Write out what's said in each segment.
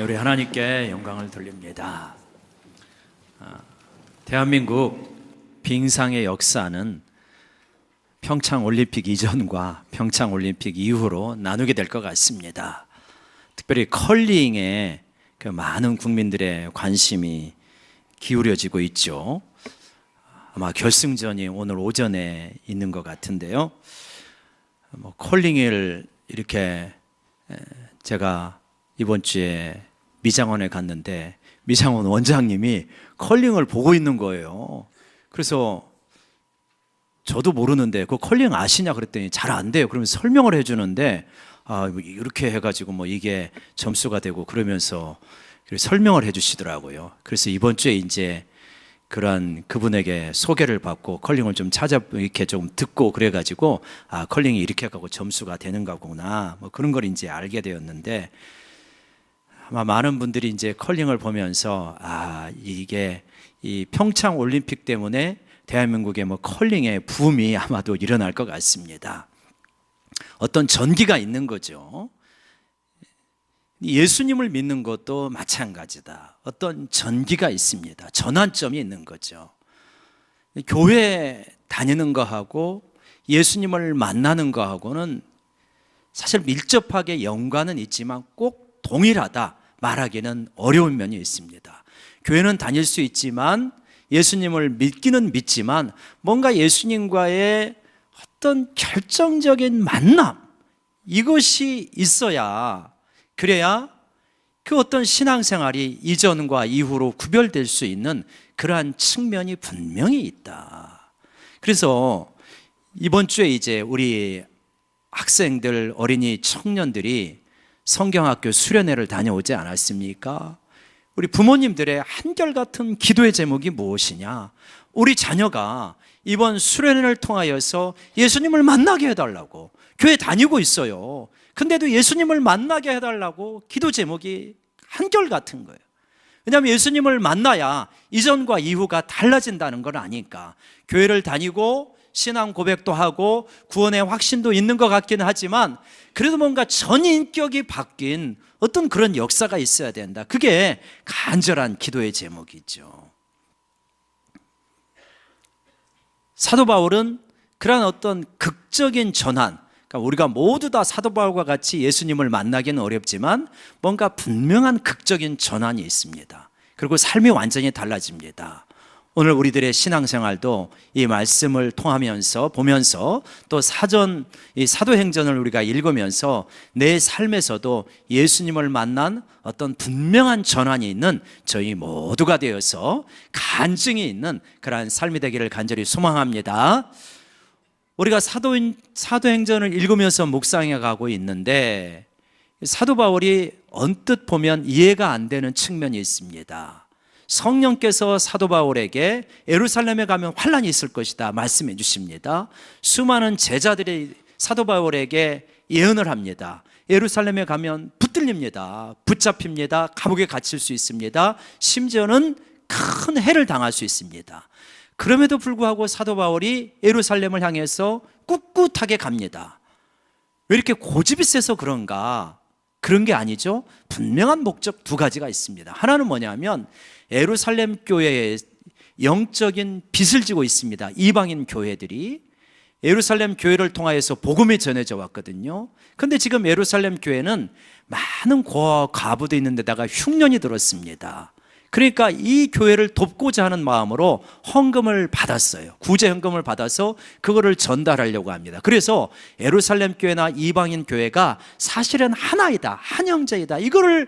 우리 하나님께 영광을 돌립니다. 대한민국 빙상의 역사는 평창올림픽 이전과 평창올림픽 이후로 나누게 될 것 같습니다. 특별히 컬링에 많은 국민들의 관심이 기울여지고 있죠. 아마 결승전이 오늘 오전에 있는 것 같은데요. 컬링을 이렇게 제가 이번 주에 미장원에 갔는데 미장원 원장님이 컬링을 보고 있는 거예요. 그래서 저도 모르는데 그 컬링 아시냐 그랬더니 잘 안 돼요. 그러면서 설명을 해주는데 이렇게 해가지고 이게 점수가 되고 그러면서 설명을 해주시더라고요. 그래서 이번 주에 이제 그러한 그분에게 소개를 받고 컬링을 좀 이렇게 좀 듣고 그래가지고 컬링이 이렇게 하고 점수가 되는 거구나 그런 걸 이제 알게 되었는데, 아마 많은 분들이 이제 컬링을 보면서 이게 이 평창 올림픽 때문에 대한민국의 컬링의 붐이 아마도 일어날 것 같습니다. 어떤 전기가 있는 거죠. 예수님을 믿는 것도 마찬가지다. 어떤 전기가 있습니다. 전환점이 있는 거죠. 교회 다니는 거하고 예수님을 만나는 거하고는 사실 밀접하게 연관은 있지만 꼭 동일하다 말하기는 어려운 면이 있습니다. 교회는 다닐 수 있지만 예수님을 믿기는 믿지만 뭔가 예수님과의 어떤 결정적인 만남, 이것이 있어야, 그래야 그 어떤 신앙생활이 이전과 이후로 구별될 수 있는 그러한 측면이 분명히 있다. 그래서 이번 주에 이제 우리 학생들, 어린이, 청년들이 성경학교 수련회를 다녀오지 않았습니까? 우리 부모님들의 한결같은 기도의 제목이 무엇이냐? 우리 자녀가 이번 수련회를 통하여서 예수님을 만나게 해달라고, 교회 다니고 있어요. 근데도 예수님을 만나게 해달라고 기도 제목이 한결같은 거예요. 왜냐하면 예수님을 만나야 이전과 이후가 달라진다는 걸 아니까. 교회를 다니고 신앙 고백도 하고 구원의 확신도 있는 것 같긴 하지만 그래도 뭔가 전인격이 바뀐 어떤 그런 역사가 있어야 된다. 그게 간절한 기도의 제목이죠. 사도 바울은 그러한 어떤 극적인 전환, 그러니까 우리가 모두 다 사도 바울과 같이 예수님을 만나기는 어렵지만 뭔가 분명한 극적인 전환이 있습니다. 그리고 삶이 완전히 달라집니다. 오늘 우리들의 신앙생활도 이 말씀을 통하면서 보면서 또 이 사도행전을 우리가 읽으면서 내 삶에서도 예수님을 만난 어떤 분명한 전환이 있는 저희 모두가 되어서 간증이 있는 그러한 삶이 되기를 간절히 소망합니다. 우리가 사도행전을 읽으면서 묵상해 가고 있는데 사도 바울이 언뜻 보면 이해가 안 되는 측면이 있습니다. 성령께서 사도 바울에게 예루살렘에 가면 환란이 있을 것이다 말씀해 주십니다. 수많은 제자들이 사도 바울에게 예언을 합니다. 예루살렘에 가면 붙들립니다. 붙잡힙니다. 감옥에 갇힐 수 있습니다. 심지어는 큰 해를 당할 수 있습니다. 그럼에도 불구하고 사도 바울이 예루살렘을 향해서 꿋꿋하게 갑니다. 왜 이렇게 고집이 세서 그런가? 그런 게 아니죠. 분명한 목적 두 가지가 있습니다. 하나는 뭐냐면 예루살렘 교회에 영적인 빚을 지고 있습니다. 이방인 교회들이 예루살렘 교회를 통하여서 복음이 전해져 왔거든요. 근데 지금 예루살렘 교회는 많은 고아와 과부도 있는 데다가 흉년이 들었습니다. 그러니까 이 교회를 돕고자 하는 마음으로 헌금을 받았어요. 구제 헌금을 받아서 그거를 전달하려고 합니다. 그래서 예루살렘 교회나 이방인 교회가 사실은 하나이다, 한 형제이다, 이거를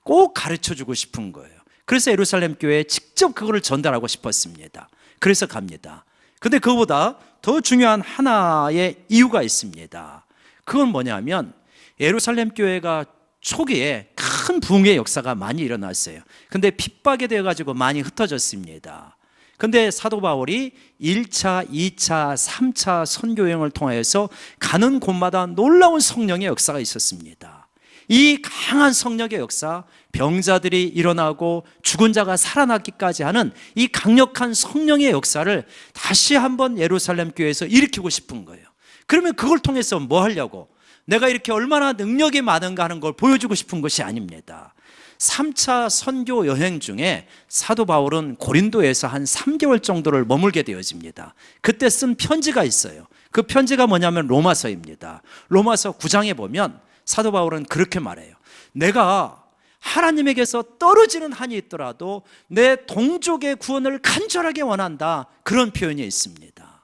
꼭 가르쳐주고 싶은 거예요. 그래서 예루살렘 교회에 직접 그거를 전달하고 싶었습니다. 그래서 갑니다. 근데 그거보다 더 중요한 하나의 이유가 있습니다. 그건 뭐냐면 예루살렘 교회가 초기에 큰 부흥의 역사가 많이 일어났어요. 근데 핍박에 되어가지고 많이 흩어졌습니다. 근데 사도 바울이 1차, 2차, 3차 선교여행을 통하여서 가는 곳마다 놀라운 성령의 역사가 있었습니다. 이 강한 성령의 역사, 병자들이 일어나고 죽은 자가 살아나기까지 하는 이 강력한 성령의 역사를 다시 한번 예루살렘 교회에서 일으키고 싶은 거예요. 그러면 그걸 통해서 뭐 하려고? 내가 이렇게 얼마나 능력이 많은가 하는 걸 보여주고 싶은 것이 아닙니다. 3차 선교 여행 중에 사도 바울은 고린도에서 한 3개월 정도를 머물게 되어집니다. 그때 쓴 편지가 있어요. 그 편지가 뭐냐면 로마서입니다. 로마서 9장에 보면 사도 바울은 그렇게 말해요. 내가 하나님에게서 떨어지는 한이 있더라도 내 동족의 구원을 간절하게 원한다, 그런 표현이 있습니다.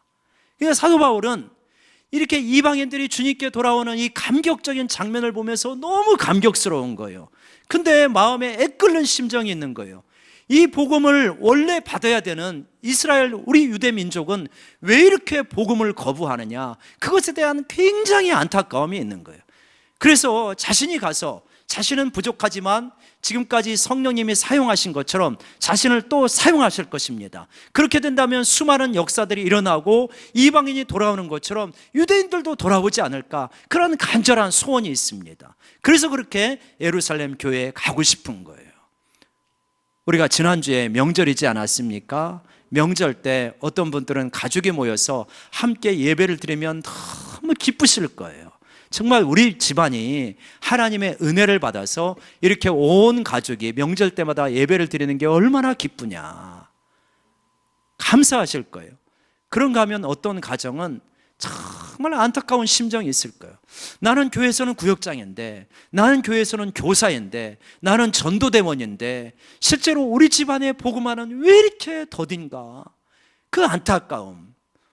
그러니까 사도 바울은 이렇게 이방인들이 주님께 돌아오는 이 감격적인 장면을 보면서 너무 감격스러운 거예요. 근데 마음에 애끓는 심정이 있는 거예요. 이 복음을 원래 받아야 되는 이스라엘, 우리 유대 민족은 왜 이렇게 복음을 거부하느냐, 그것에 대한 굉장히 안타까움이 있는 거예요. 그래서 자신이 가서, 자신은 부족하지만 지금까지 성령님이 사용하신 것처럼 자신을 또 사용하실 것입니다. 그렇게 된다면 수많은 역사들이 일어나고 이방인이 돌아오는 것처럼 유대인들도 돌아오지 않을까, 그런 간절한 소원이 있습니다. 그래서 그렇게 예루살렘 교회에 가고 싶은 거예요. 우리가 지난주에 명절이지 않았습니까? 명절 때 어떤 분들은 가족이 모여서 함께 예배를 드리면 너무 기쁘실 거예요. 정말 우리 집안이 하나님의 은혜를 받아서 이렇게 온 가족이 명절 때마다 예배를 드리는 게 얼마나 기쁘냐, 감사하실 거예요. 그런가 하면 어떤 가정은 정말 안타까운 심정이 있을 거예요. 나는 교회에서는 구역장인데, 나는 교회에서는 교사인데, 나는 전도대원인데 실제로 우리 집안의 복음화는 왜 이렇게 더딘가, 그 안타까움.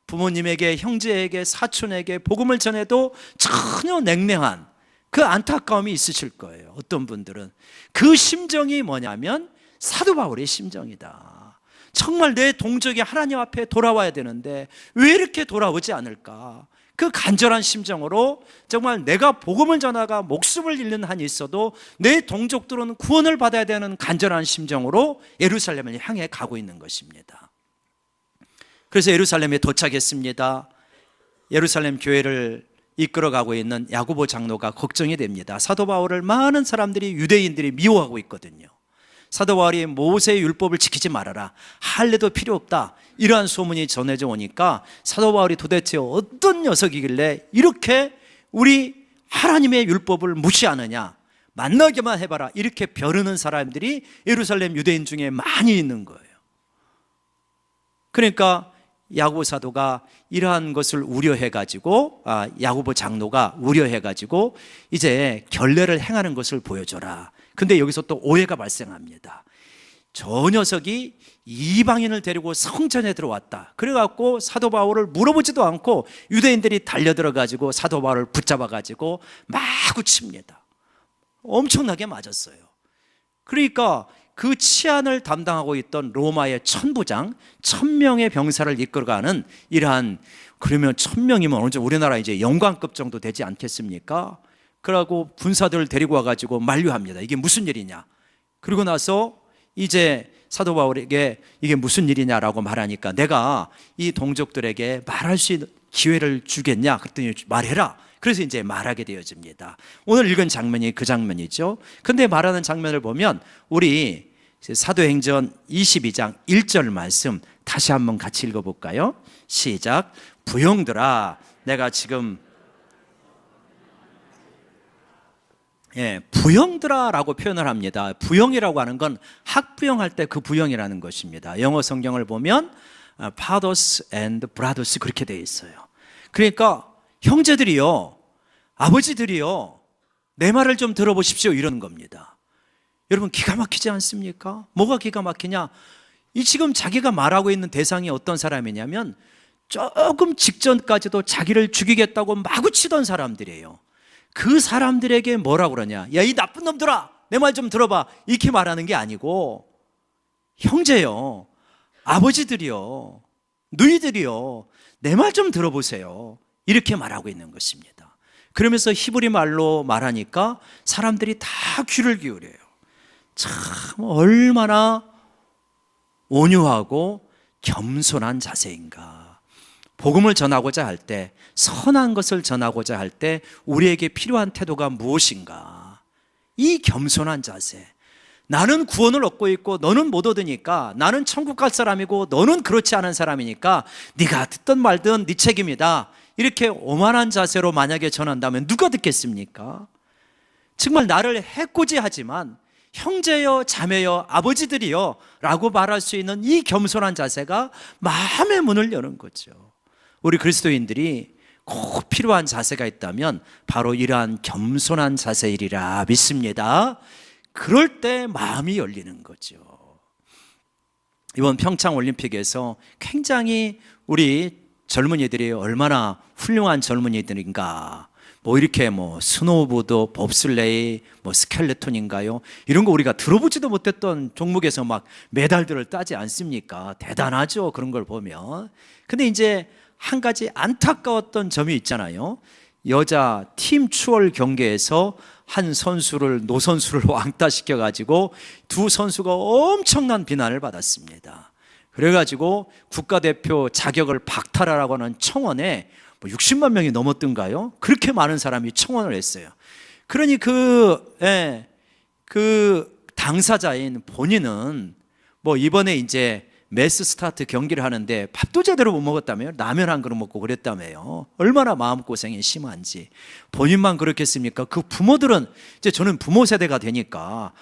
부모님에게, 형제에게, 사촌에게 복음을 전해도 전혀 냉랭한 그 안타까움이 있으실 거예요. 어떤 분들은 그 심정이 뭐냐면 사도 바울의 심정이다. 정말 내 동족이 하나님 앞에 돌아와야 되는데 왜 이렇게 돌아오지 않을까, 그 간절한 심정으로 정말 내가 복음을 전하가 목숨을 잃는 한이 있어도 내 동족들은 구원을 받아야 되는 간절한 심정으로 예루살렘을 향해 가고 있는 것입니다. 그래서 예루살렘에 도착했습니다. 예루살렘 교회를 이끌어가고 있는 야고보 장로가 걱정이 됩니다. 사도 바울을 많은 사람들이, 유대인들이 미워하고 있거든요. 사도 바울이 모세의 율법을 지키지 말아라, 할례도 필요 없다, 이러한 소문이 전해져 오니까 사도 바울이 도대체 어떤 녀석이길래 이렇게 우리 하나님의 율법을 무시하느냐, 만나기만 해봐라, 이렇게 벼르는 사람들이 예루살렘 유대인 중에 많이 있는 거예요. 그러니까 야고보 사도가 이러한 것을 우려해가지고, 야고보 장로가 우려해가지고 이제 결례를 행하는 것을 보여줘라. 근데 여기서 또 오해가 발생합니다. 저 녀석이 이방인을 데리고 성전에 들어왔다, 그래갖고 사도 바울을 물어보지도 않고 유대인들이 달려들어가지고 사도 바울을 붙잡아가지고 마구 칩니다. 엄청나게 맞았어요. 그러니까 그 치안을 담당하고 있던 로마의 천부장, 1000명의 병사를 이끌어가는 이러한, 그러면 1000명이면 어느 정도 우리나라 이제 영광급 정도 되지 않겠습니까? 그러고 군사들을 데리고 와가지고 만류합니다. 이게 무슨 일이냐? 그리고 나서 이제 사도 바울에게 이게 무슨 일이냐라고 말하니까 내가 이 동족들에게 말할 수 있는 기회를 주겠냐? 그랬더니 말해라. 그래서 이제 말하게 되어집니다. 오늘 읽은 장면이 그 장면이죠. 근데 말하는 장면을 보면 우리 사도행전 22장 1절 말씀 다시 한번 같이 읽어볼까요? 시작. 부형들아, 내가 지금 부형들아라고 표현을 합니다. 부형이라고 하는 건 학부형할 때 그 부형이라는 것입니다. 영어 성경을 보면 fathers and brothers 그렇게 되어 있어요. 그러니까 형제들이요, 아버지들이요, 내 말을 좀 들어보십시오, 이러는 겁니다. 여러분 기가 막히지 않습니까? 뭐가 기가 막히냐? 이 지금 자기가 말하고 있는 대상이 어떤 사람이냐면 조금 직전까지도 자기를 죽이겠다고 마구 치던 사람들이에요. 그 사람들에게 뭐라고 그러냐? 야, 이 나쁜 놈들아, 내 말 좀 들어봐, 이렇게 말하는 게 아니고 형제요, 아버지들이요, 누이들이요, 내 말 좀 들어보세요, 이렇게 말하고 있는 것입니다. 그러면서 히브리 말로 말하니까 사람들이 다 귀를 기울여요. 참 얼마나 온유하고 겸손한 자세인가. 복음을 전하고자 할 때, 선한 것을 전하고자 할 때 우리에게 필요한 태도가 무엇인가? 이 겸손한 자세. 나는 구원을 얻고 있고 너는 못 얻으니까, 나는 천국 갈 사람이고 너는 그렇지 않은 사람이니까 네가 듣든 말든 네 책임이다, 이렇게 오만한 자세로 만약에 전한다면 누가 듣겠습니까? 정말 나를 해코지하지만 형제여 자매여 아버지들이여 라고 말할 수 있는 이 겸손한 자세가 마음의 문을 여는 거죠. 우리 그리스도인들이 꼭 필요한 자세가 있다면 바로 이러한 겸손한 자세이리라 믿습니다. 그럴 때 마음이 열리는 거죠. 이번 평창올림픽에서 굉장히 우리 젊은이들이 얼마나 훌륭한 젊은이들인가, 이렇게 스노우보드, 봅슬레이, 스켈레톤인가요? 이런 거 우리가 들어보지도 못했던 종목에서 막 메달들을 따지 않습니까? 대단하죠, 그런 걸 보면. 근데 이제 한 가지 안타까웠던 점이 있잖아요. 여자 팀 추월 경기에서 한 선수를, 노선수를 왕따시켜가지고 두 선수가 엄청난 비난을 받았습니다. 그래가지고 국가대표 자격을 박탈하라고 하는 청원에 60만 명이 넘었던가요? 그렇게 많은 사람이 청원을 했어요. 그러니 그 당사자인 본인은 이번에 이제 매스 스타트 경기를 하는데 밥도 제대로 못 먹었다며요. 라면 한 그릇 먹고 그랬다며요. 얼마나 마음고생이 심한지. 본인만 그렇겠습니까? 그 부모들은, 이제 저는 부모 세대가 되니까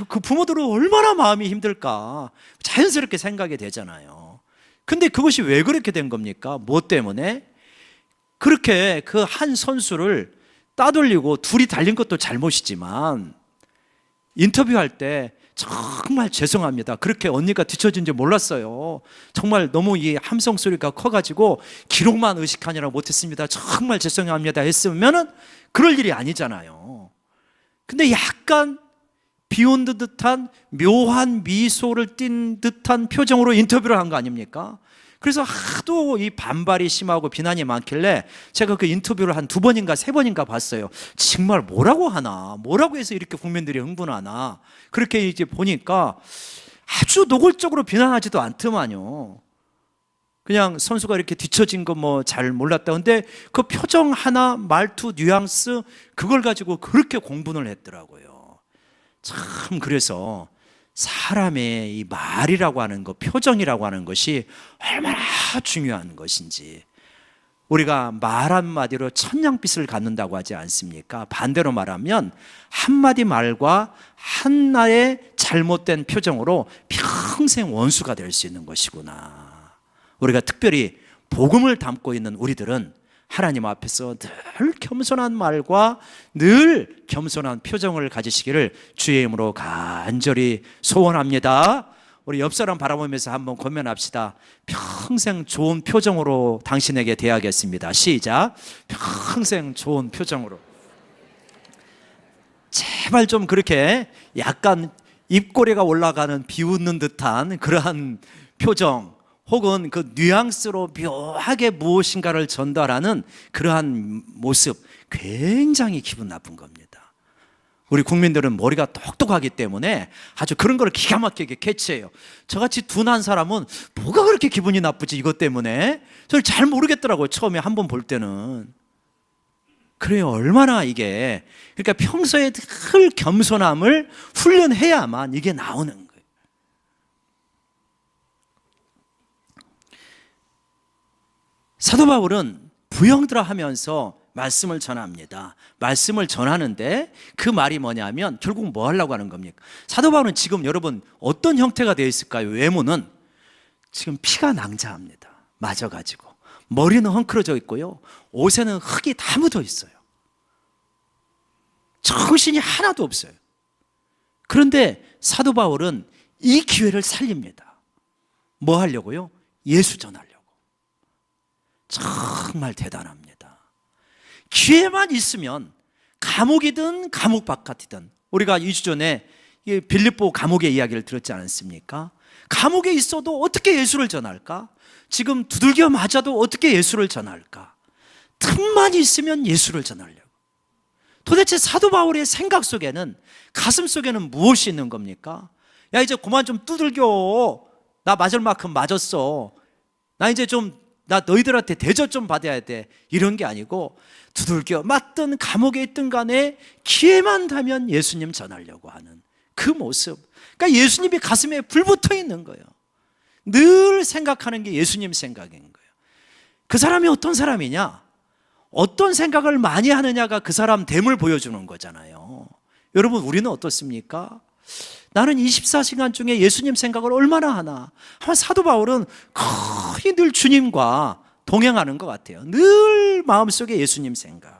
그 부모들은 얼마나 마음이 힘들까 자연스럽게 생각이 되잖아요. 근데 그것이 왜 그렇게 된 겁니까? 뭐 때문에? 그렇게 그 한 선수를 따돌리고 둘이 달린 것도 잘못이지만 인터뷰할 때 정말 죄송합니다, 그렇게 언니가 뒤처진지 몰랐어요, 정말 너무 이 함성 소리가 커가지고 기록만 의식하느라 못했습니다, 정말 죄송합니다 했으면은 그럴 일이 아니잖아요. 근데 약간 비웃는 듯한 묘한 미소를 띤 듯한 표정으로 인터뷰를 한 거 아닙니까? 그래서 하도 이 반발이 심하고 비난이 많길래 제가 그 인터뷰를 한 2번인가 3번인가 봤어요. 정말 뭐라고 하나, 뭐라고 해서 이렇게 국민들이 흥분하나. 그렇게 이제 보니까 아주 노골적으로 비난하지도 않더만요. 그냥 선수가 이렇게 뒤처진 거 잘 몰랐다. 근데 그 표정 하나, 말투, 뉘앙스, 그걸 가지고 그렇게 공분을 했더라고요. 참, 그래서 사람의 이 말이라고 하는 것, 표정이라고 하는 것이 얼마나 중요한 것인지. 우리가 말 한마디로 천냥빚을 갚는다고 하지 않습니까? 반대로 말하면 한마디 말과 한나의 잘못된 표정으로 평생 원수가 될 수 있는 것이구나. 우리가 특별히 복음을 담고 있는 우리들은 하나님 앞에서 늘 겸손한 말과 늘 겸손한 표정을 가지시기를 주의 이름으로 간절히 소원합니다. 우리 옆 사람 바라보면서 한번 권면합시다. 평생 좋은 표정으로 당신에게 대하겠습니다. 시작. 평생 좋은 표정으로. 제발 좀 그렇게 약간 입꼬리가 올라가는 비웃는 듯한 그러한 표정, 혹은 그 뉘앙스로 묘하게 무엇인가를 전달하는 그러한 모습, 굉장히 기분 나쁜 겁니다. 우리 국민들은 머리가 똑똑하기 때문에 아주 그런 걸 기가 막히게 캐치해요. 저같이 둔한 사람은 뭐가 그렇게 기분이 나쁘지, 이것 때문에? 저를 잘 모르겠더라고요, 처음에 한번 볼 때는. 그래요, 얼마나 이게. 그러니까 평소에 늘 겸손함을 훈련해야만 이게 나오는 거예요. 사도 바울은 부형들아 하면서 말씀을 전합니다. 말씀을 전하는데 그 말이 뭐냐면 결국 뭐 하려고 하는 겁니까? 사도 바울은 지금 여러분 어떤 형태가 되어 있을까요? 외모는 지금 피가 낭자합니다. 맞아가지고 머리는 헝클어져 있고요, 옷에는 흙이 다 묻어 있어요. 정신이 하나도 없어요. 그런데 사도 바울은 이 기회를 살립니다. 뭐 하려고요? 예수 전하려고. 정말 대단합니다. 기회만 있으면 감옥이든 감옥 바깥이든, 우리가 2주 전에 빌립보 감옥의 이야기를 들었지 않습니까? 감옥에 있어도 어떻게 예수를 전할까? 지금 두들겨 맞아도 어떻게 예수를 전할까? 틈만 있으면 예수를 전하려고. 도대체 사도 바울의 생각 속에는, 가슴 속에는 무엇이 있는 겁니까? 야, 이제 그만 좀 두들겨. 나 맞을 만큼 맞았어. 나 너희들한테 대접 좀 받아야 돼. 이런 게 아니고 두들겨 맞든 감옥에 있든 간에 기회만 되면 예수님 전하려고 하는 그 모습. 그러니까 예수님이 가슴에 불붙어 있는 거예요. 늘 생각하는 게 예수님 생각인 거예요. 그 사람이 어떤 사람이냐? 어떤 생각을 많이 하느냐가 그 사람 됨을 보여주는 거잖아요. 여러분, 우리는 어떻습니까? 나는 24시간 중에 예수님 생각을 얼마나 하나. 아마 사도 바울은 거의 늘 주님과 동행하는 것 같아요. 늘 마음속에 예수님 생각.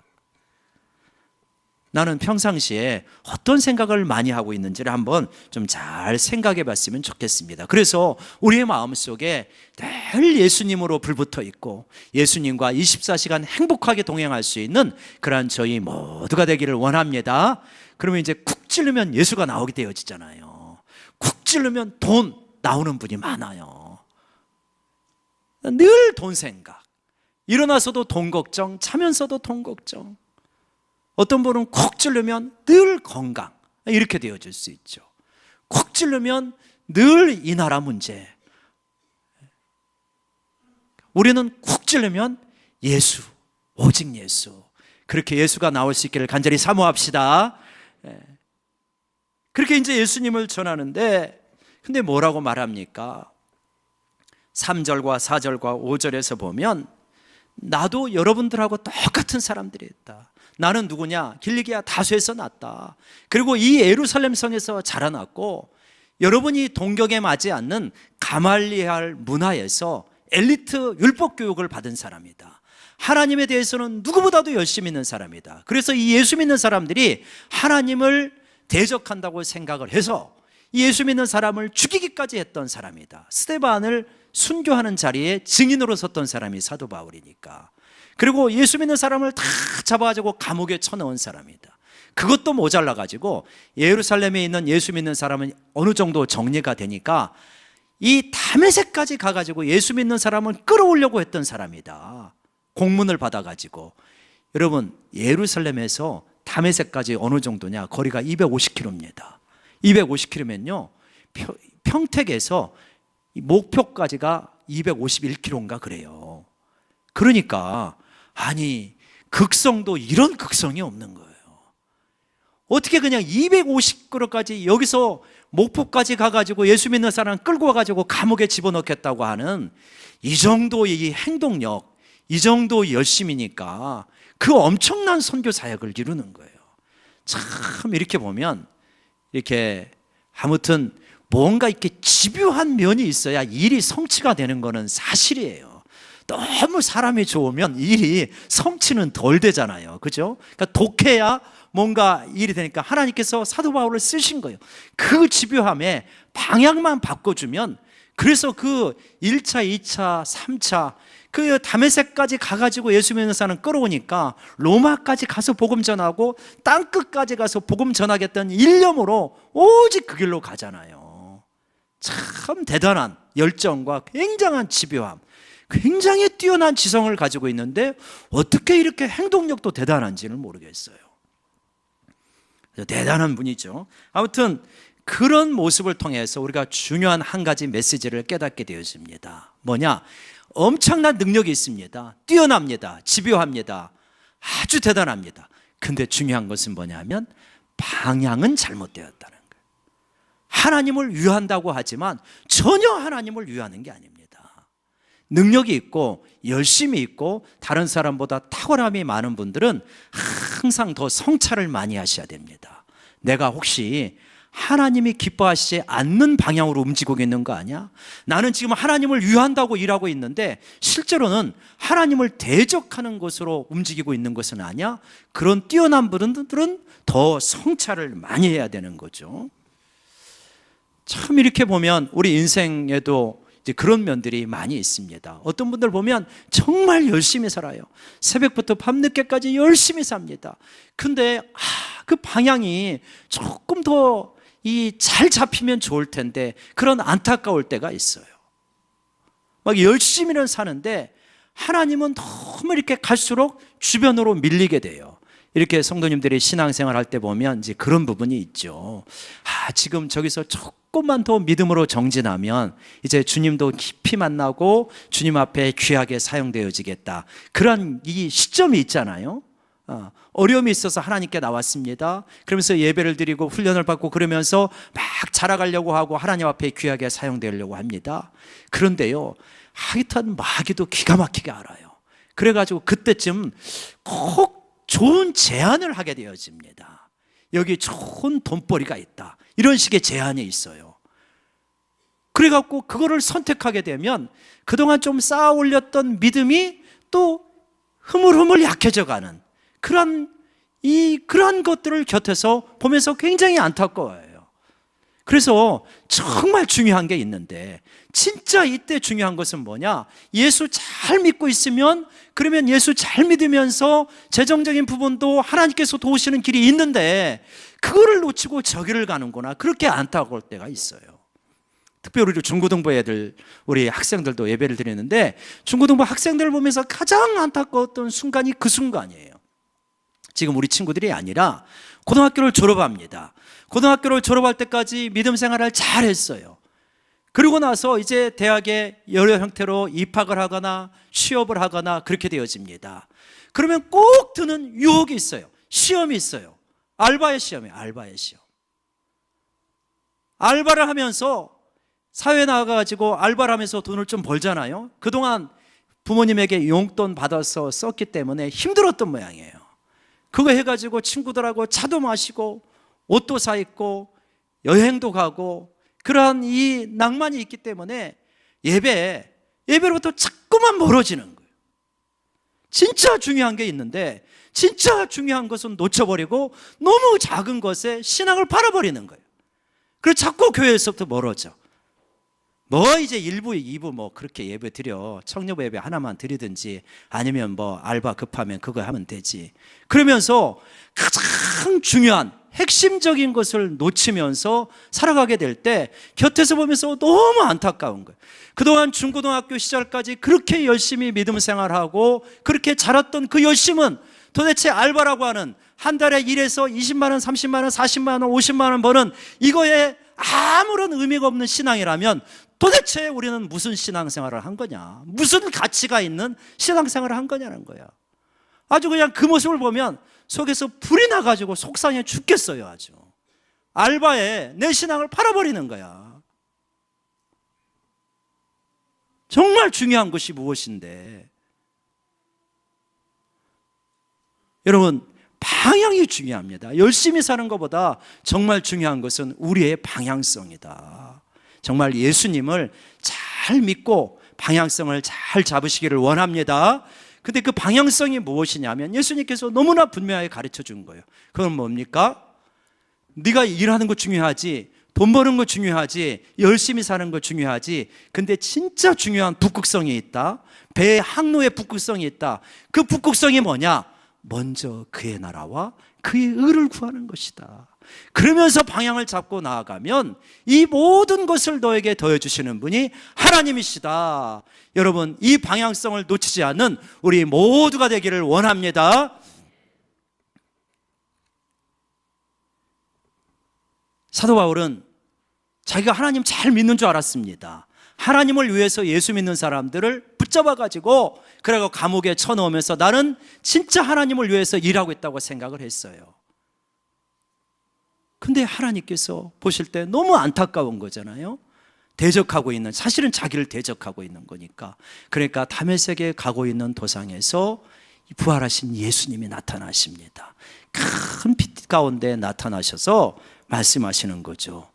나는 평상시에 어떤 생각을 많이 하고 있는지를 한번 좀 잘 생각해 봤으면 좋겠습니다. 그래서 우리의 마음속에 늘 예수님으로 불붙어 있고 예수님과 24시간 행복하게 동행할 수 있는 그러한 저희 모두가 되기를 원합니다. 그러면 이제 쿡 찌르면 예수가 나오게 되어지잖아요. 쿡 찌르면 돈 나오는 분이 많아요. 늘 돈 생각. 일어나서도 돈 걱정, 자면서도 돈 걱정. 어떤 분은 콕 찌르면 늘 건강, 이렇게 되어질 수 있죠. 콕 찌르면 늘 이 나라 문제. 우리는 콕 찌르면 예수, 오직 예수. 그렇게 예수가 나올 수 있기를 간절히 사모합시다. 그렇게 이제 예수님을 전하는데, 근데 뭐라고 말합니까? 3절과 4절과 5절에서 보면 나도 여러분들하고 똑같은 사람들이 있다. 나는 누구냐? 길리기아 다소에서 났다. 그리고 이 예루살렘 성에서 자라났고 여러분이 동경에 맞지 않는 가말리알 문화에서 엘리트 율법 교육을 받은 사람이다. 하나님에 대해서는 누구보다도 열심히 있는 사람이다. 그래서 이 예수 믿는 사람들이 하나님을 대적한다고 생각을 해서 예수 믿는 사람을 죽이기까지 했던 사람이다. 스데반을 순교하는 자리에 증인으로 섰던 사람이 사도 바울이니까. 그리고 예수 믿는 사람을 다 잡아가지고 감옥에 쳐넣은 사람이다. 그것도 모자라가지고 예루살렘에 있는 예수 믿는 사람은 어느 정도 정리가 되니까 이 다메섹까지 가가지고 예수 믿는 사람을 끌어오려고 했던 사람이다. 공문을 받아가지고. 여러분, 예루살렘에서 다메섹까지 어느 정도냐? 거리가 250km입니다. 250km면요 평택에서 목표까지가 251km인가 그래요. 그러니까 아니 극성도 이런 극성이 없는 거예요. 어떻게 그냥 250km까지 여기서 목포까지 가가지고 예수 믿는 사람 끌고 와가지고 감옥에 집어넣겠다고 하는 이 정도의 행동력, 이 정도 열심이니까 그 엄청난 선교 사역을 이루는 거예요. 참 이렇게 보면 이렇게 아무튼 뭔가 이렇게 집요한 면이 있어야 일이 성취가 되는 거는 사실이에요. 너무 사람이 좋으면 일이 성취는 덜 되잖아요. 그죠? 그러니까 독해야 뭔가 일이 되니까 하나님께서 사도 바울을 쓰신 거예요. 그 집요함에 방향만 바꿔주면, 그래서 그 1차, 2차, 3차 그 다메섹까지 가가지고 예수 믿는 사람 끌어오니까 로마까지 가서 복음 전하고 땅끝까지 가서 복음 전하겠다는 일념으로 오직 그 길로 가잖아요. 참 대단한 열정과 굉장한 집요함, 굉장히 뛰어난 지성을 가지고 있는데 어떻게 이렇게 행동력도 대단한지는 모르겠어요. 대단한 분이죠. 아무튼 그런 모습을 통해서 우리가 중요한 한 가지 메시지를 깨닫게 되었습니다. 뭐냐? 엄청난 능력이 있습니다. 뛰어납니다. 집요합니다. 아주 대단합니다. 근데 중요한 것은 뭐냐면 방향은 잘못되었다는 거예요. 하나님을 위한다고 하지만 전혀 하나님을 위하는 게 아닙니다. 능력이 있고 열심히 있고 다른 사람보다 탁월함이 많은 분들은 항상 더 성찰을 많이 하셔야 됩니다. 내가 혹시 하나님이 기뻐하시지 않는 방향으로 움직이고 있는 거 아니야? 나는 지금 하나님을 위한다고 일하고 있는데 실제로는 하나님을 대적하는 것으로 움직이고 있는 것은 아니야? 그런 뛰어난 분들은 더 성찰을 많이 해야 되는 거죠. 참 이렇게 보면 우리 인생에도 이제 그런 면들이 많이 있습니다. 어떤 분들 보면 정말 열심히 살아요. 새벽부터 밤늦게까지 열심히 삽니다. 근데 그 방향이 조금 더 잘 잡히면 좋을 텐데 그런 안타까울 때가 있어요. 막 열심히는 사는데 하나님은 너무 이렇게 갈수록 주변으로 밀리게 돼요. 이렇게 성도님들이 신앙생활 할 때 보면 이제 그런 부분이 있죠. 지금 저기서 조금만 더 믿음으로 정진하면 이제 주님도 깊이 만나고 주님 앞에 귀하게 사용되어지겠다. 그런 이 시점이 있잖아요. 어려움이 있어서 하나님께 나왔습니다. 그러면서 예배를 드리고 훈련을 받고 그러면서 막 자라가려고 하고 하나님 앞에 귀하게 사용되려고 합니다. 그런데요, 하여튼 마귀도 기가 막히게 알아요. 그래가지고 그때쯤 꼭 좋은 제안을 하게 되어집니다. 여기 좋은 돈벌이가 있다. 이런 식의 제한이 있어요. 그래갖고 그거를 선택하게 되면 그동안 좀 쌓아 올렸던 믿음이 또 흐물흐물 약해져 가는 그런 것들을 곁에서 보면서 굉장히 안타까워요. 그래서 정말 중요한 게 있는데, 진짜 이때 중요한 것은 뭐냐? 예수 잘 믿고 있으면, 그러면 예수 잘 믿으면서 재정적인 부분도 하나님께서 도우시는 길이 있는데 그거를 놓치고 저기를 가는구나, 그렇게 안타까울 때가 있어요. 특별히 우리 중고등부 애들, 우리 학생들도 예배를 드리는데 중고등부 학생들을 보면서 가장 안타까웠던 순간이 그 순간이에요. 지금 우리 친구들이 아니라 고등학교를 졸업합니다. 고등학교를 졸업할 때까지 믿음 생활을 잘 했어요. 그러고 나서 이제 대학에 여러 형태로 입학을 하거나 취업을 하거나 그렇게 되어집니다. 그러면 꼭 드는 유혹이 있어요. 시험이 있어요. 알바의 시험이에요. 알바의 시험. 알바를 하면서 사회에 나가가지고 알바를 하면서 돈을 좀 벌잖아요. 그동안 부모님에게 용돈 받아서 썼기 때문에 힘들었던 모양이에요. 그거 해가지고 친구들하고 차도 마시고 옷도 사 입고 여행도 가고 그러한 이 낭만이 있기 때문에 예배로부터 자꾸만 멀어지는 거예요. 진짜 중요한 게 있는데 진짜 중요한 것은 놓쳐버리고 너무 작은 것에 신앙을 팔아버리는 거예요. 그래서 자꾸 교회에서부터 멀어져. 뭐 이제 1부, 2부 뭐 그렇게 예배 드려, 청년부 예배 하나만 드리든지 아니면 뭐 알바 급하면 그거 하면 되지. 그러면서 가장 중요한 핵심적인 것을 놓치면서 살아가게 될 때 곁에서 보면서 너무 안타까운 거예요. 그동안 중고등학교 시절까지 그렇게 열심히 믿음 생활하고 그렇게 자랐던 그 열심은 도대체 알바라고 하는 한 달에 일해서 20만 원, 30만 원, 40만 원, 50만 원 버는 이거에 아무런 의미가 없는 신앙이라면 도대체 우리는 무슨 신앙생활을 한 거냐, 무슨 가치가 있는 신앙생활을 한 거냐는 거야. 아주 그냥 그 모습을 보면 속에서 불이 나가지고 속상해 죽겠어요. 아주 알바에 내 신앙을 팔아버리는 거야. 정말 중요한 것이 무엇인데, 여러분 방향이 중요합니다. 열심히 사는 것보다 정말 중요한 것은 우리의 방향성이다. 정말 예수님을 잘 믿고 방향성을 잘 잡으시기를 원합니다. 근데 그 방향성이 무엇이냐면 예수님께서 너무나 분명하게 가르쳐 준 거예요. 그건 뭡니까? 네가 일하는 거 중요하지, 돈 버는 거 중요하지, 열심히 사는 거 중요하지, 근데 진짜 중요한 북극성이 있다. 배의 항로에 북극성이 있다. 그 북극성이 뭐냐? 먼저 그의 나라와 그의 의를 구하는 것이다. 그러면서 방향을 잡고 나아가면 이 모든 것을 너에게 더해주시는 분이 하나님이시다. 여러분, 이 방향성을 놓치지 않는 우리 모두가 되기를 원합니다. 사도 바울은 자기가 하나님 잘 믿는 줄 알았습니다. 하나님을 위해서 예수 믿는 사람들을 붙잡아가지고 그래서 감옥에 쳐넣으면서 나는 진짜 하나님을 위해서 일하고 있다고 생각을 했어요. 근데 하나님께서 보실 때 너무 안타까운 거잖아요. 대적하고 있는, 사실은 자기를 대적하고 있는 거니까. 그러니까 다메섹에 가고 있는 도상에서 부활하신 예수님이 나타나십니다. 큰 빛 가운데 나타나셔서 말씀하시는 거죠.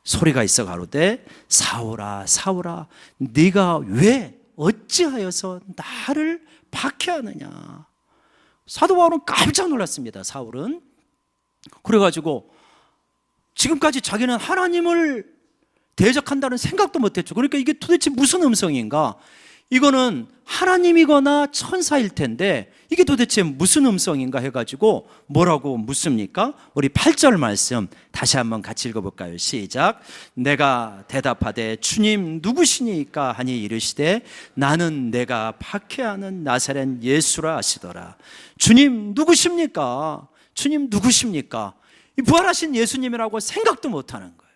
소리가 있어 가로되 사울아 사울아 네가 왜 어찌하여서 나를 박해하느냐. 사도 바울은 깜짝 놀랐습니다. 사울은 그래가지고 지금까지 자기는 하나님을 대적한다는 생각도 못했죠. 그러니까 이게 도대체 무슨 음성인가? 이거는 하나님이거나 천사일 텐데 이게 도대체 무슨 음성인가 해가지고 뭐라고 묻습니까? 우리 8절 말씀 다시 한번 같이 읽어볼까요? 시작. 내가 대답하되 주님 누구시니까 하니 이르시되 나는 내가 박해하는 나사렛 예수라 하시더라. 주님 누구십니까? 주님 누구십니까? 이 부활하신 예수님이라고 생각도 못하는 거예요.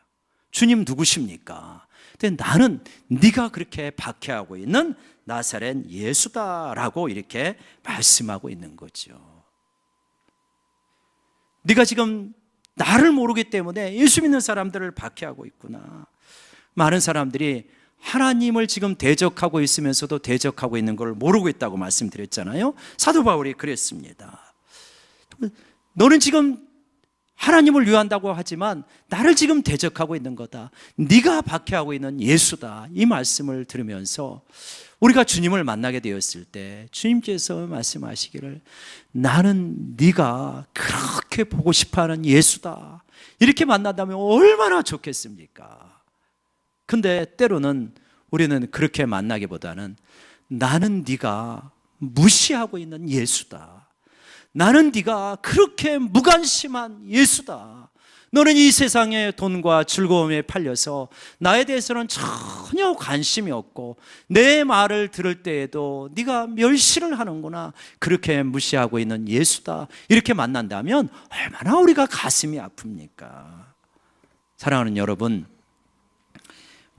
주님 누구십니까? 근데 나는 네가 그렇게 박해하고 있는 나사렛 예수다라고 이렇게 말씀하고 있는 거죠. 네가 지금 나를 모르기 때문에 예수 믿는 사람들을 박해하고 있구나. 많은 사람들이 하나님을 지금 대적하고 있으면서도 대적하고 있는 걸 모르고 있다고 말씀드렸잖아요. 사도 바울이 그랬습니다. 너는 지금 하나님을 위한다고 하지만 나를 지금 대적하고 있는 거다. 네가 박해하고 있는 예수다. 이 말씀을 들으면서 우리가 주님을 만나게 되었을 때 주님께서 말씀하시기를 나는 네가 그렇게 보고 싶어하는 예수다. 이렇게 만난다면 얼마나 좋겠습니까? 근데 때로는 우리는 그렇게 만나기보다는 나는 네가 무시하고 있는 예수다. 나는 네가 그렇게 무관심한 예수다. 너는 이 세상의 돈과 즐거움에 팔려서 나에 대해서는 전혀 관심이 없고 내 말을 들을 때에도 네가 멸시를 하는구나. 그렇게 무시하고 있는 예수다. 이렇게 만난다면 얼마나 우리가 가슴이 아픕니까? 사랑하는 여러분,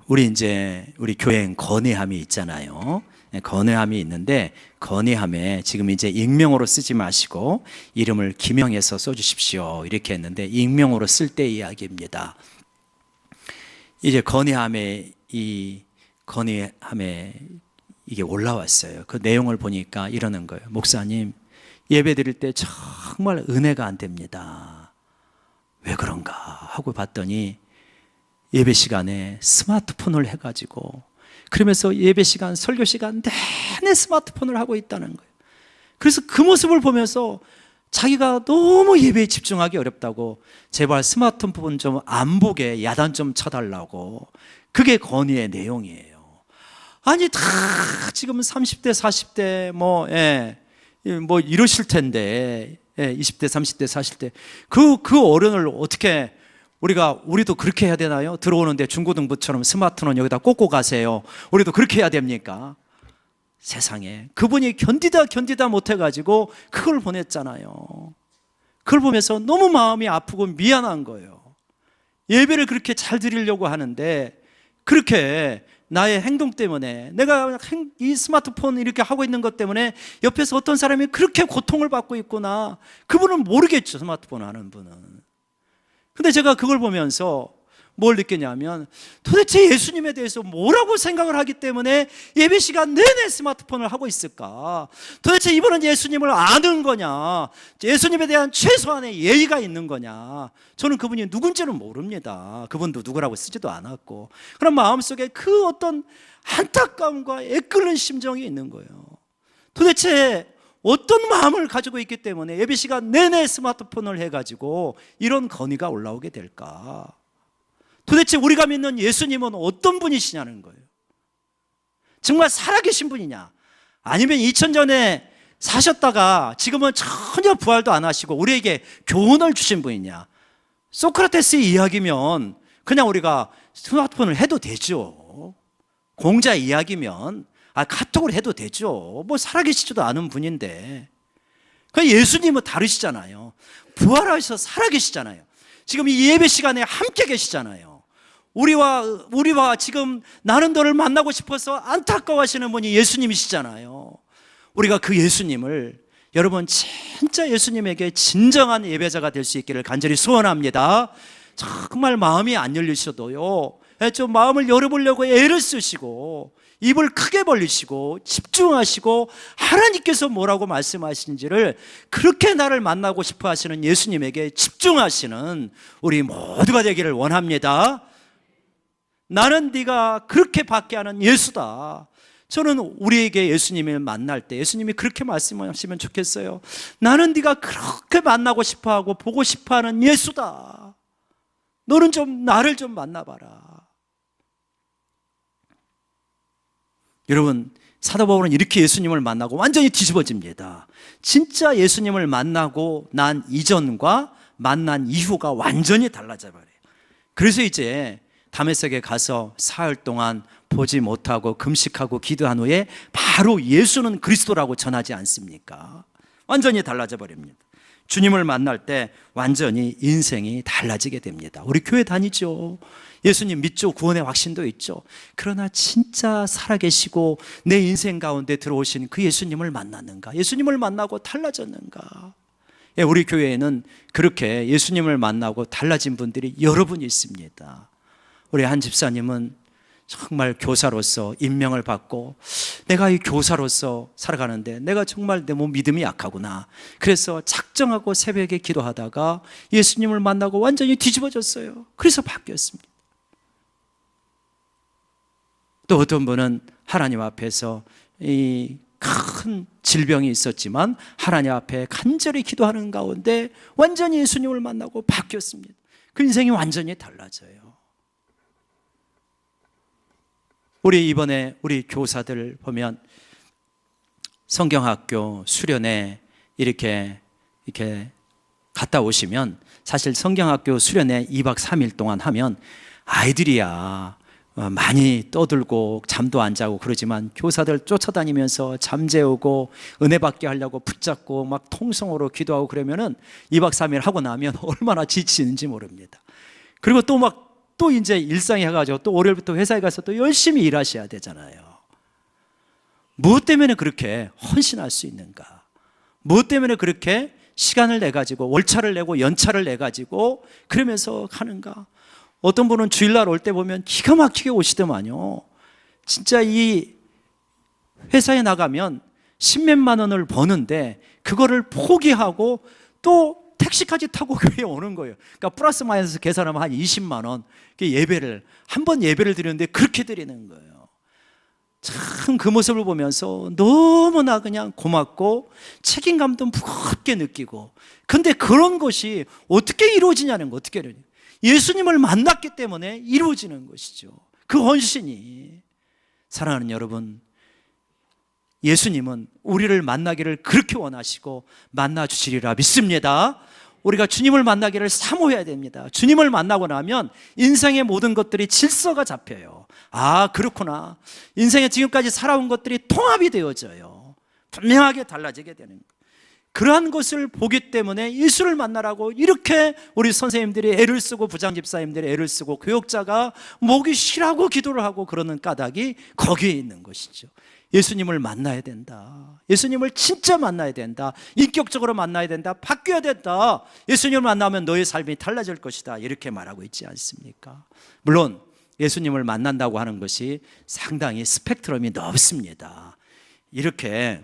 우리 교회엔 건의함이 있잖아요. 건의함이 있는데 건의함에 지금 이제 익명으로 쓰지 마시고 이름을 기명해서 써주십시오 이렇게 했는데 익명으로 쓸 때 이야기입니다. 이제 건의함에 이게 올라왔어요. 그 내용을 보니까 이러는 거예요. 목사님, 예배 드릴 때 정말 은혜가 안 됩니다. 왜 그런가 하고 봤더니 예배 시간에 스마트폰을 해가지고 그러면서 예배 시간, 설교 시간 내내 스마트폰을 하고 있다는 거예요. 그래서 그 모습을 보면서 자기가 너무 예배에 집중하기 어렵다고 제발 스마트폰 좀 안 보게 야단 좀 쳐달라고. 그게 건의의 내용이에요. 아니 다 지금 30대, 40대 뭐 이러실 텐데 20대, 30대, 40대 그 어른을 어떻게 우리도 그렇게 해야 되나요? 들어오는데 중고등부처럼 스마트폰 여기다 꽂고 가세요. 우리도 그렇게 해야 됩니까? 세상에. 그분이 견디다 못해가지고 그걸 보냈잖아요. 그걸 보면서 너무 마음이 아프고 미안한 거예요. 예배를 그렇게 잘 드리려고 하는데 그렇게 나의 행동 때문에 내가 이 스마트폰 이렇게 하고 있는 것 때문에 옆에서 어떤 사람이 그렇게 고통을 받고 있구나. 그분은 모르겠죠. 스마트폰 하는 분은. 근데 제가 그걸 보면서 뭘 느끼냐면 도대체 예수님에 대해서 뭐라고 생각을 하기 때문에 예배 시간 내내 스마트폰을 하고 있을까? 도대체 이분은 예수님을 아는 거냐? 예수님에 대한 최소한의 예의가 있는 거냐? 저는 그분이 누군지는 모릅니다. 그분도 누구라고 쓰지도 않았고. 그런 마음속에 그 어떤 안타까움과 애끓는 심정이 있는 거예요. 도대체 어떤 마음을 가지고 있기 때문에 예배 시간 내내 스마트폰을 해가지고 이런 건의가 올라오게 될까? 도대체 우리가 믿는 예수님은 어떤 분이시냐는 거예요. 정말 살아계신 분이냐? 아니면 2000년에 사셨다가 지금은 전혀 부활도 안 하시고 우리에게 교훈을 주신 분이냐? 소크라테스의 이야기면 그냥 우리가 스마트폰을 해도 되죠. 공자 이야기면 카톡을 해도 되죠. 뭐 살아계시지도 않은 분인데. 예수님은 다르시잖아요. 부활하셔서 살아계시잖아요. 지금 이 예배 시간에 함께 계시잖아요. 우리와 지금 나는 너를 만나고 싶어서 안타까워하시는 분이 예수님이시잖아요. 우리가 그 예수님을 여러분 진짜 예수님에게 진정한 예배자가 될 수 있기를 간절히 소원합니다. 정말 마음이 안 열리셔도요. 좀 마음을 열어보려고 애를 쓰시고 입을 크게 벌리시고 집중하시고 하나님께서 뭐라고 말씀하시는지를 그렇게 나를 만나고 싶어 하시는 예수님에게 집중하시는 우리 모두가 되기를 원합니다. 나는 네가 그렇게 받게 하는 예수다. 저는 우리에게 예수님을 만날 때 예수님이 그렇게 말씀하시면 좋겠어요. 나는 네가 그렇게 만나고 싶어하고 보고 싶어하는 예수다. 너는 좀 나를 좀 만나봐라. 여러분, 사도 바울은 이렇게 예수님을 만나고 완전히 뒤집어집니다. 진짜 예수님을 만나고 난 이전과 만난 이후가 완전히 달라져 버려요. 그래서 이제 다메섹에 가서 사흘 동안 보지 못하고 금식하고 기도한 후에 바로 예수는 그리스도라고 전하지 않습니까? 완전히 달라져 버립니다. 주님을 만날 때 완전히 인생이 달라지게 됩니다. 우리 교회 다니죠. 예수님 믿죠. 구원의 확신도 있죠. 그러나 진짜 살아계시고 내 인생 가운데 들어오신 그 예수님을 만났는가? 예수님을 만나고 달라졌는가? 우리 교회에는 그렇게 예수님을 만나고 달라진 분들이 여러 분 있습니다. 우리 한 집사님은 정말 교사로서 임명을 받고 내가 이 교사로서 살아가는데 내가 정말 내 몸 믿음이 약하구나. 그래서 작정하고 새벽에 기도하다가 예수님을 만나고 완전히 뒤집어졌어요. 그래서 바뀌었습니다. 또 어떤 분은 하나님 앞에서 이 큰 질병이 있었지만 하나님 앞에 간절히 기도하는 가운데 완전히 예수님을 만나고 바뀌었습니다. 그 인생이 완전히 달라져요. 우리 이번에 우리 교사들 보면 성경학교 수련회 이렇게 갔다 오시면 사실 성경학교 수련회 2박 3일 동안 하면 아이들이야 많이 떠들고 잠도 안 자고 그러지만 교사들 쫓아다니면서 잠 재우고 은혜 받게 하려고 붙잡고 막 통성으로 기도하고 그러면은 2박 3일 하고 나면 얼마나 지치는지 모릅니다. 그리고 또 이제 일상에 해가지고 또 월요일부터 회사에 가서 또 열심히 일하셔야 되잖아요. 무엇 때문에 그렇게 헌신할 수 있는가? 무엇 때문에 그렇게 시간을 내가지고 월차를 내고 연차를 내가지고 그러면서 하는가? 어떤 분은 주일날 올 때 보면 기가 막히게 오시더만요. 진짜 이 회사에 나가면 10몇만 원을 버는데 그거를 포기하고 또 택시까지 타고 교회에 오는 거예요. 그러니까 플러스 마이너스 계산하면 한 20만 원 예배를 한 번 예배를 드리는데 그렇게 드리는 거예요. 참 그 모습을 보면서 너무나 그냥 고맙고 책임감도 무겁게 느끼고, 근데 그런 것이 어떻게 이루어지냐는 거, 어떻게 이루어지냐. 예수님을 만났기 때문에 이루어지는 것이죠. 그 헌신이. 사랑하는 여러분, 예수님은 우리를 만나기를 그렇게 원하시고 만나 주시리라 믿습니다. 우리가 주님을 만나기를 사모해야 됩니다. 주님을 만나고 나면 인생의 모든 것들이 질서가 잡혀요. 아, 그렇구나. 인생에 지금까지 살아온 것들이 통합이 되어져요. 분명하게 달라지게 되는 거예요. 그러한 것을 보기 때문에 예수를 만나라고 이렇게 우리 선생님들이 애를 쓰고 부장집사님들이 애를 쓰고 교역자가 목이 쉬라고 기도를 하고 그러는 까닭이 거기에 있는 것이죠. 예수님을 만나야 된다. 예수님을 진짜 만나야 된다. 인격적으로 만나야 된다. 바뀌어야 된다. 예수님을 만나면 너의 삶이 달라질 것이다. 이렇게 말하고 있지 않습니까? 물론 예수님을 만난다고 하는 것이 상당히 스펙트럼이 넓습니다. 이렇게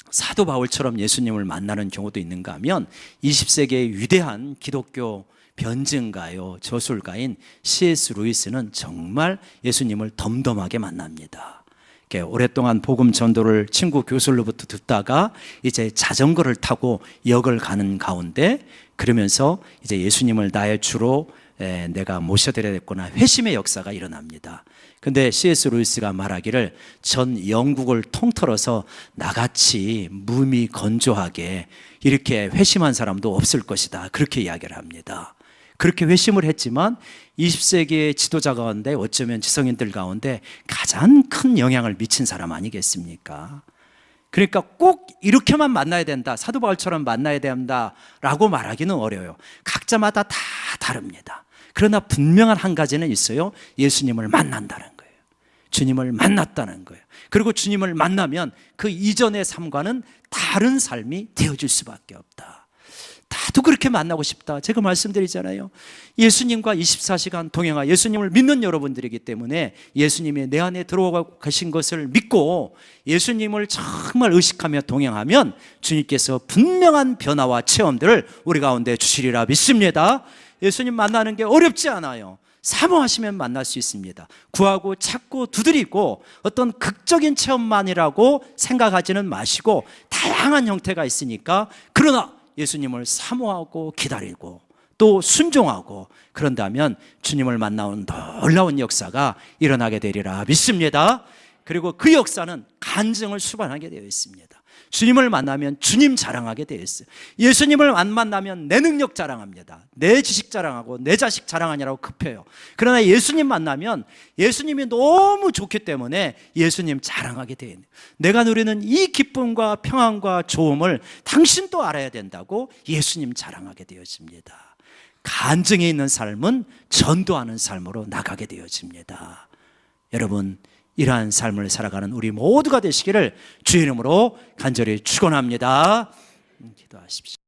사도 바울처럼 예수님을 만나는 경우도 있는가 하면 20세기의 위대한 기독교 변증가요, 저술가인 C.S. 루이스는 정말 예수님을 덤덤하게 만납니다. 오랫동안 복음 전도를 친구 교수로부터 듣다가 이제 자전거를 타고 역을 가는 가운데 그러면서 이제 예수님을 나의 주로 내가 모셔드려야겠구나 회심의 역사가 일어납니다. 근데 C.S. 루이스가 말하기를 전 영국을 통틀어서 나같이 몸이 건조하게 이렇게 회심한 사람도 없을 것이다. 그렇게 이야기를 합니다. 그렇게 회심을 했지만 20세기의 지도자 가운데 어쩌면 지성인들 가운데 가장 큰 영향을 미친 사람 아니겠습니까? 그러니까 꼭 이렇게만 만나야 된다, 사도 바울처럼 만나야 된다라고 말하기는 어려워요. 각자마다 다 다릅니다. 그러나 분명한 한 가지는 있어요. 예수님을 만난다는 거예요. 주님을 만났다는 거예요. 그리고 주님을 만나면 그 이전의 삶과는 다른 삶이 되어질 수밖에 없다. 나도 그렇게 만나고 싶다. 제가 말씀드리잖아요. 예수님과 24시간 동행하 예수님을 믿는 여러분들이기 때문에 예수님이 내 안에 들어와 계신 것을 믿고 예수님을 정말 의식하며 동행하면 주님께서 분명한 변화와 체험들을 우리 가운데 주시리라 믿습니다. 예수님 만나는 게 어렵지 않아요. 사모하시면 만날 수 있습니다. 구하고 찾고 두드리고 어떤 극적인 체험만이라고 생각하지는 마시고 다양한 형태가 있으니까, 그러나 예수님을 사모하고 기다리고 또 순종하고 그런다면 주님을 만나는 놀라운 역사가 일어나게 되리라 믿습니다. 그리고 그 역사는 간증을 수반하게 되어 있습니다. 주님을 만나면 주님 자랑하게 되어 있어요. 예수님을 안 만나면 내 능력 자랑합니다. 내 지식 자랑하고 내 자식 자랑하냐고 급해요. 그러나 예수님 만나면 예수님이 너무 좋기 때문에 예수님 자랑하게 되어 있는, 내가 누리는 이 기쁨과 평안과 좋음을 당신도 알아야 된다고 예수님 자랑하게 되어집니다. 간증에 있는 삶은 전도하는 삶으로 나가게 되어집니다. 여러분, 이러한 삶을 살아가는 우리 모두가 되시기를 주의 이름으로 간절히 축원합니다. 기도하십시오.